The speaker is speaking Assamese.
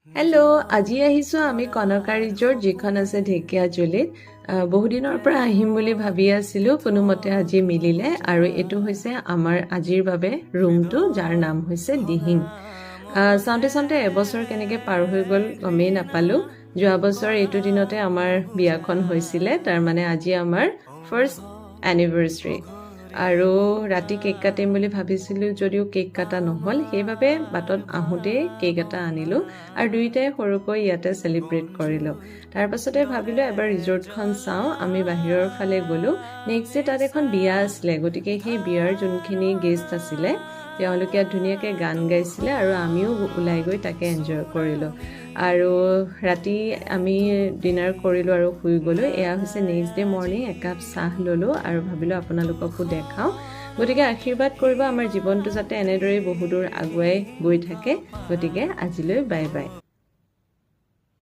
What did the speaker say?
হেল্ল' আজি আহিছো আমি কনকা ৰিজৰ্ট যিখন আছে ঢেকীয়াজুলিত বহুদিনৰ পৰা আহিম বুলি ভাবি আছিলো কোনোমতে আজি মিলিলে আৰু এইটো হৈছে আমাৰ আজিৰ বাবে ৰুমটো যাৰ নাম হৈছে দিহিং চাওঁতে চাওঁতে এবছৰ কেনেকৈ পাৰ হৈ গ'ল গমেই নাপালো যোৱা বছৰ এইটো দিনতে আমাৰ বিয়াখন হৈছিলে তাৰমানে আজি আমাৰ ফাৰ্ষ্ট এনিভাৰ্চাৰী আৰু ৰাতি কেক কাটিম বুলি ভাবিছিলোঁ যদিও কেক কটা নহ'ল সেইবাবে বাটত আহোঁতেই কেক এটা আনিলোঁ আৰু দুয়োটাই সৰুকৈ ইয়াতে চেলিব্ৰেট কৰিলোঁ তাৰপাছতে ভাবিলোঁ এবাৰ ৰিজৰ্টখন চাওঁ আমি বাহিৰৰ ফালে গ'লোঁ নেক্সট ডে তাত এখন বিয়া আছিলে গতিকে সেই বিয়াৰ যোনখিনি গেষ্ট আছিলে তেওঁলোকে ধুনীয়াকৈ গান গাইছিলে আৰু আমিও ওলাই গৈ তাকে এনজয় কৰিলোঁ আৰু ৰাতি আমি ডিনাৰ কৰিলোঁ আৰু শুই গ'লোঁ এয়া হৈছে নেক্সট ডে মৰ্ণিং একাপ চাহ ল'লোঁ আৰু ভাবিলোঁ আপোনালোককো দেখাওঁ গতিকে আশীৰ্বাদ কৰিব আমাৰ জীৱনটো যাতে এনেদৰেই বহুদূৰ আগুৱাই গৈ থাকে গতিকে আজিলৈ বাই বাই